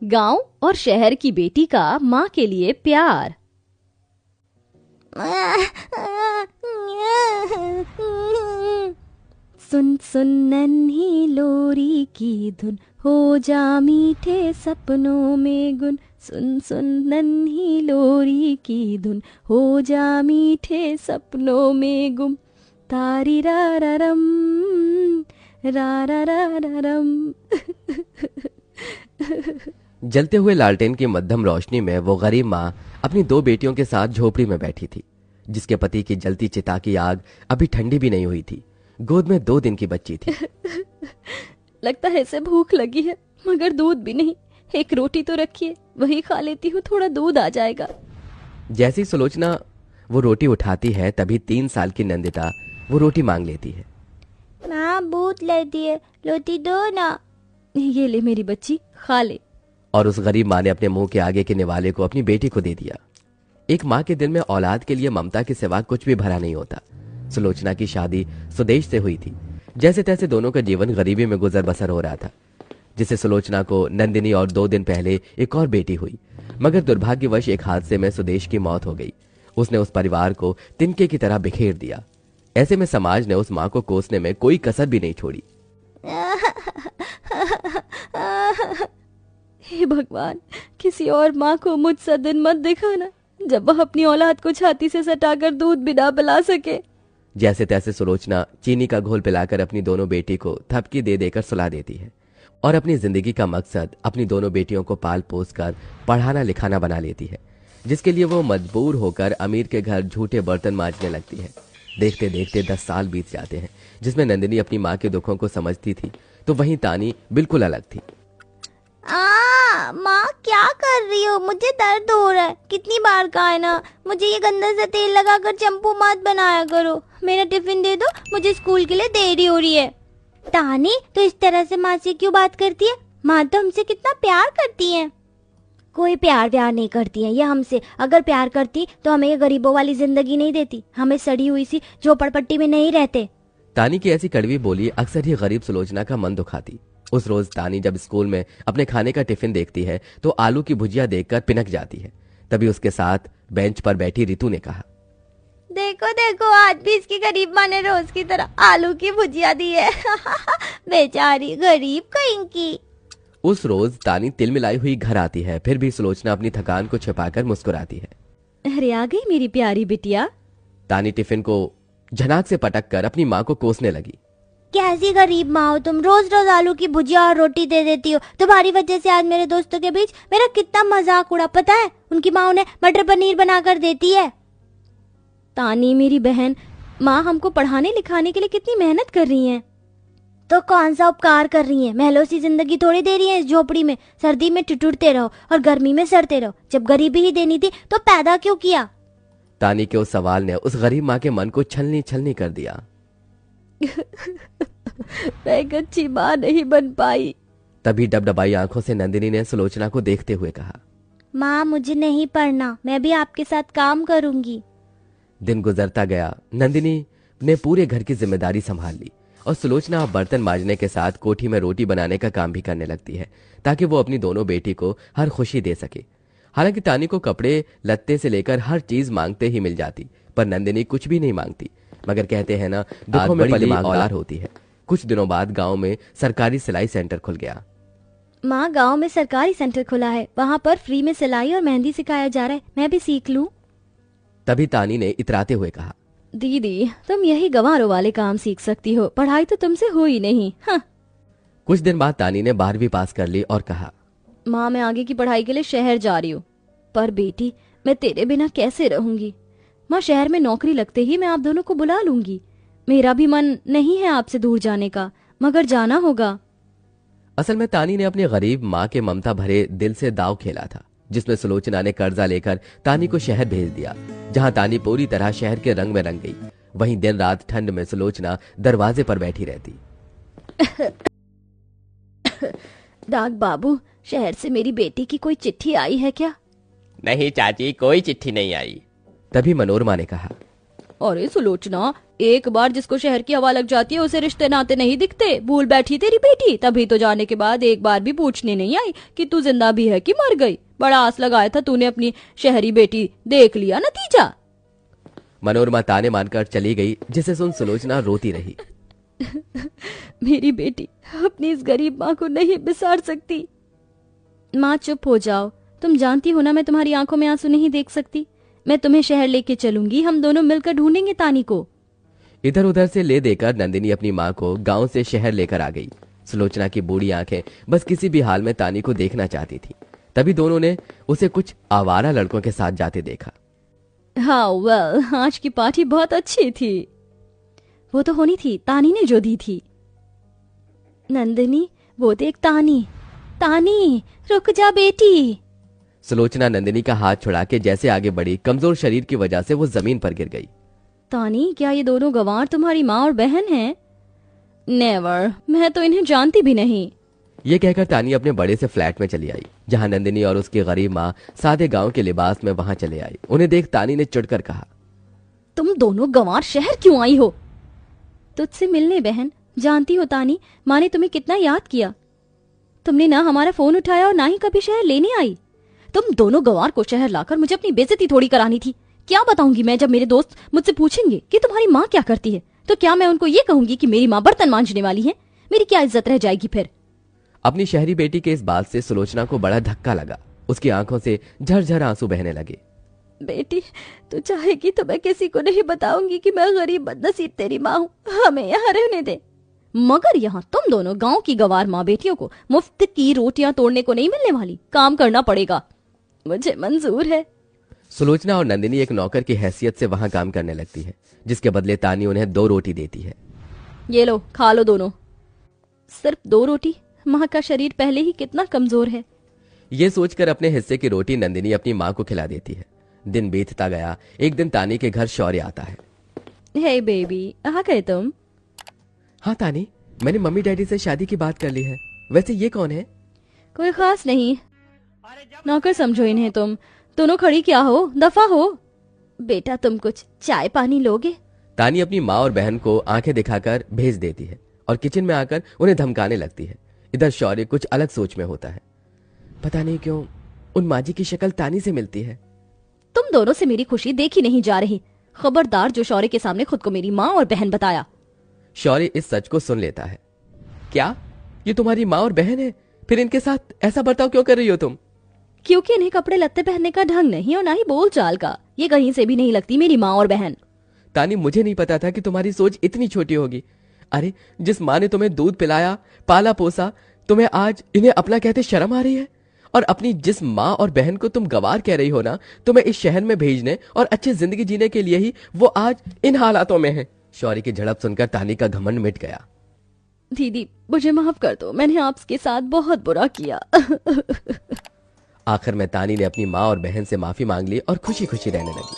गांव और शहर की बेटी का माँ के लिए प्यार। सुन सुन नन्ही लोरी की धुन, हो जा मीठे सपनों में गुन। सुन सुन नन्ही लोरी की धुन, हो जा मीठे सपनों में गुम। तारी रा रा रम, रा रा रा रा रम। जलते हुए लालटेन की मध्यम रोशनी में वो गरीब माँ अपनी दो बेटियों के साथ झोपड़ी में बैठी थी, जिसके पति की जलती चिता की आग अभी ठंडी भी नहीं हुई थी। गोद में 2 दिन की बच्ची थी। लगता है इसे भूख लगी है, मगर दूध भी नहीं। एक रोटी तो रखिए, वही खा लेती हूँ, थोड़ा दूध आ जाएगा। जैसी सुलोचना वो रोटी उठाती है, तभी 3 साल की नंदिता वो रोटी मांग लेती है। माँ भूख लगी है, रोटी दो ना। ये ले मेरी बच्ची, खा ले। और उस गरीब माँ ने अपने मुंह के आगे के निवाले को अपनी बेटी को दे दिया। एक माँ के दिल में औलाद के लिए ममता के सिवा कुछ भी भरा नहीं होता। सुलोचना की शादी सुदेश से हुई थी। जैसे तैसे दोनों का जीवन गरीबी में गुजर बसर हो रहा था, जिससे सुलोचना को नंदिनी और 2 दिन पहले एक और बेटी हुई। मगर दुर्भाग्यवश एक हादसे में सुदेश की मौत हो गई। उसने उस परिवार को तिनके की तरह बिखेर दिया। ऐसे में समाज ने उस माँ को कोसने में कोई कसर भी नहीं छोड़ी। हे भगवान, किसी और माँ को मुझसा दिन मत दिखाना, जब वह अपनी औलाद को छाती से सटाकर दूध भी ना पिला सके। जैसे तैसे सुलोचना चीनी का घोल पिलाकर अपनी दोनों बेटी को थपकी दे देकर सुला देती है और अपनी जिंदगी का मकसद अपनी दोनों बेटियों को पाल पोस कर पढ़ाना लिखाना बना लेती है, जिसके लिए वो मजबूर होकर अमीर के घर झूठे बर्तन मांजने लगती है। देखते देखते 10 साल बीत जाते हैं, जिसमें नंदिनी अपनी माँ के दुखों को समझती थी, तो वहीं तानी बिल्कुल अलग थी। माँ क्या कर रही हो? मुझे दर्द हो रहा है। कितनी बार कहा है ना, मुझे ये गंदा सा तेल लगाकर चंपू मत बनाया करो। मेरा टिफिन दे दो, मुझे स्कूल के लिए देरी हो रही है। तानी, तो इस तरह से माँ से क्यों बात करती है? माँ तो हमसे कितना प्यार करती है। कोई प्यार नहीं करती है ये हमसे। अगर प्यार करती तो हमें ये गरीबों वाली जिंदगी नहीं देती, हमें सड़ी हुई सी झोपड़पट्टी में नहीं रहते। तानी की ऐसी कड़वी बोली अक्सर ही गरीब सुलोचना का मन दुखाती। उस रोज तानी जब स्कूल में अपने खाने का टिफिन देखती है तो आलू की भुजिया देखकर पिनक जाती है। तभी उसके साथ बेंच पर बैठी रितु ने कहा, देखो देखो, आज भी इसकी गरीब माँ ने रोज की तरह आलू की भुजिया दी है। बेचारी गरीब कहीं की। उस रोज तानी तिल मिलाई हुई घर आती है, फिर भी सुलोचना अपनी थकान को छिपाकर मुस्कुराती है। अरे आ गई मेरी प्यारी बिटिया। तानी टिफिन को झनाक से पटक कर अपनी माँ को कोसने लगी। कैसी गरीब माँ हो तुम, रोज रोज आलू की भुजिया और रोटी दे देती हो। तुम्हारी वजह से आज मेरे दोस्तों के बीच मेरा कितना मजाक उड़ा, पता है? उनकी माँ उन्हें मटर पनीर बनाकर देती है। तानी मेरी बहन, माँ हमको पढ़ाने लिखाने के लिए कितनी मेहनत कर रही हैं। तो कौन सा उपकार कर रही है? महलों सी जिंदगी थोड़ी दे रही है इस झोपड़ी में। सर्दी में ठिठुरते रहो और गर्मी में सड़ते रहो। जब गरीबी ही देनी थी तो पैदा क्यों किया? तानी के उस सवाल ने उस गरीब माँ के मन को छलनी छलनी कर दिया। मैं एक अच्छी माँ नहीं बन पाई। तभी डबडबाई आंखों से नंदिनी ने सुलोचना को देखते हुए कहा, माँ मुझे नहीं पढ़ना, मैं भी आपके साथ काम करूंगी। दिन गुजरता गया। नंदिनी ने पूरे घर की जिम्मेदारी संभाल ली और सुलोचना अब बर्तन मांजने के साथ कोठी में रोटी बनाने का काम भी करने लगती है, ताकि वो अपनी दोनों बेटी को हर खुशी दे सके। हालांकि तानी को कपड़े लत्ते से लेकर हर चीज मांगते ही मिल जाती, पर नंदिनी कुछ भी नहीं मांगती। मगर कहते हैं ना, दुखों में पली औलाद होती है। कुछ दिनों बाद गांव में सरकारी सिलाई सेंटर खुल गया। माँ, गांव में सरकारी सेंटर खुला है, वहाँ पर फ्री में सिलाई और मेहंदी सिखाया जा रहा है, मैं भी सीख लूं। तभी तानी ने इतराते हुए कहा, दीदी तुम यही गंवारों वाले काम सीख सकती हो, पढ़ाई तो तुमसे हो ही नहीं। हाँ। कुछ दिन बाद तानी ने 12वीं पास कर ली और कहा, माँ मैं आगे की पढ़ाई के लिए शहर जा रही हूँ, पर बेटी मैं तेरे बिना कैसे रहूंगी। माँ शहर में नौकरी लगते ही मैं आप दोनों को बुला लूंगी। मेरा भी मन नहीं है आपसे दूर जाने का, मगर जाना होगा। असल में तानी ने अपनी गरीब माँ के ममता भरे दिल से दाव खेला था, जिसमें सुलोचना ने कर्जा लेकर तानी को शहर भेज दिया, जहाँ तानी पूरी तरह शहर के रंग में रंग गई। वहीं दिन रात ठंड में सुलोचना दरवाजे पर बैठी रहती। डाक बाबू, शहर से मेरी बेटी की कोई चिट्ठी आई है क्या? नहीं चाची, कोई चिट्ठी नहीं आई। तभी मनोरमा ने कहा, अरे सुलोचना, एक बार जिसको शहर की हवा लग जाती है उसे रिश्ते नाते नहीं दिखते। भूल बैठी तेरी बेटी, तभी तो जाने के बाद एक बार भी पूछने नहीं आई कि तू जिंदा भी है कि मर गई। बड़ा आस लगाया था तूने अपनी शहरी बेटी, देख लिया नतीजा। मनोरमा ताने मानकर चली गई, जिसे सुन सुलोचना रोती रही। मेरी बेटी अपनी इस गरीब माँ को नहीं बिसार सकती। माँ चुप हो जाओ, तुम जानती हो ना मैं तुम्हारी आंखों में आंसू नहीं देख सकती। मैं तुम्हें शहर लेके चलूंगी, हम दोनों मिलकर ढूंढेंगे तानी को। इधर उधर से ले देकर नंदिनी अपनी माँ को गांव से शहर लेकर आ गई। सुलोचना की बूढ़ी आंखें बस किसी भी हाल में तानी को देखना चाहती थी। तभी दोनों ने उसे कुछ आवारा लड़कों के साथ जाते देखा। हाँ वेल, आज की पार्टी बहुत अच्छी थी। वो तो होनी थी, तानी ने जो दी थी। नंदिनी वो देख तानी। तानी रुक जा बेटी। सुलोचना नंदिनी का हाथ छुड़ा के जैसे आगे बढ़ी, कमजोर शरीर की वजह से वो जमीन पर गिर गई। तानी क्या ये दोनों गंवार तुम्हारी माँ और बहन हैं? नेवर, मैं तो इन्हें जानती भी नहीं। ये कहकर तानी अपने बड़े से फ्लैट में चली आई, जहां नंदिनी और उसकी गरीब माँ सादे गांव के लिबास में वहां चले आई। उन्हें देख तानी ने चिढ़कर कहा, तुम दोनों गंवार शहर क्यों आई हो? तुझसे मिलने बहन। जानती हो तानी, माँ ने तुम्हें कितना याद किया। तुमने ना हमारा फोन उठाया और ना ही कभी शहर लेने आई। तुम दोनों गंवार को शहर लाकर मुझे अपनी बेइज्जती थोड़ी करानी थी। क्या बताऊंगी मैं जब मेरे दोस्त मुझसे पूछेंगे कि तुम्हारी माँ क्या करती है? तो क्या मैं उनको ये कहूंगी कि मेरी माँ बर्तन मांजने वाली है? मेरी क्या इज्जत रह जाएगी फिर? अपनी शहरी बेटी के इस बात से सुलोचना को बड़ा धक्का लगा। उसकी आंखों से झरझर आंसू बहने लगे। बेटी तू चाहेगी तो मैं किसी को नहीं बताऊंगी कि मैं गरीब बदनसीब तेरी माँ हूँ। हमें यहाँ रहने दे। मगर यहाँ तुम दोनों गांव की गंवार माँ बेटियों को मुफ्त की रोटियां तोड़ने को नहीं मिलने वाली। काम करना पड़ेगा। मुझे मंजूर है। सुलोचना और नंदिनी एक नौकर की हैसियत से वहां काम करने लगती है, जिसके बदले तानी उन्हें 2 रोटी देती है। ये लो खा लो दोनों। सिर्फ 2 रोटी? माँ का शरीर पहले ही कितना कमजोर है। ये सोचकर अपने हिस्से की रोटी नंदिनी अपनी माँ को खिला देती है। दिन बीतता गया। एक दिन तानी के घर शौर्य आता है। हे बेबी, आ गए तुम? हाँ तानी, मैंने मम्मी डैडी से शादी की बात कर ली है। वैसे ये कौन है? कोई खास नहीं, नौकर समझो इन्हें तुम। दोनों खड़ी क्या हो, दफा हो। बेटा तुम कुछ चाय पानी लोगे? तानी अपनी माँ और बहन को आंखें दिखाकर भेज देती है और किचन में आकर उन्हें धमकाने लगती है। इधर शौर्य कुछ अलग सोच में होता है। पता नहीं क्यों उन माँ जी की शक्ल तानी से मिलती है। तुम दोनों से मेरी खुशी देखी नहीं जा रही। खबरदार जो शौर्य के सामने खुद को मेरी माँ और बहन बताया। शौर्य इस सच को सुन लेता है। क्या ये तुम्हारी माँ और बहन है? फिर इनके साथ ऐसा बर्ताव क्यों कर रही हो तुम? क्योंकि इन्हें कपड़े लत्ते पहनने का ढंग नहीं और ना ही बोल चाल का। ये कहीं से भी नहीं लगती मेरी माँ और बहन। तानी, मुझे नहीं पता था कि तुम्हारी सोच इतनी छोटी होगी। अरे जिस माँ ने तुम्हें दूध पिलाया, पाला पोसा, तुम्हें आज इन्हें अपना कहते शर्म आ रही है? और अपनी जिस माँ और बहन को तुम गंवार कह रही हो ना, तुम्हें इस शहर में भेजने और अच्छी जिंदगी जीने के लिए ही वो आज इन हालातों में है। शौर्य की झड़प सुनकर तानी का घमंड मिट गया। दीदी मुझे माफ कर दो, मैंने आपके साथ बहुत बुरा किया। आखिर में तानी ने अपनी माँ और बहन से माफी मांग ली और खुशी खुशी रहने लगी।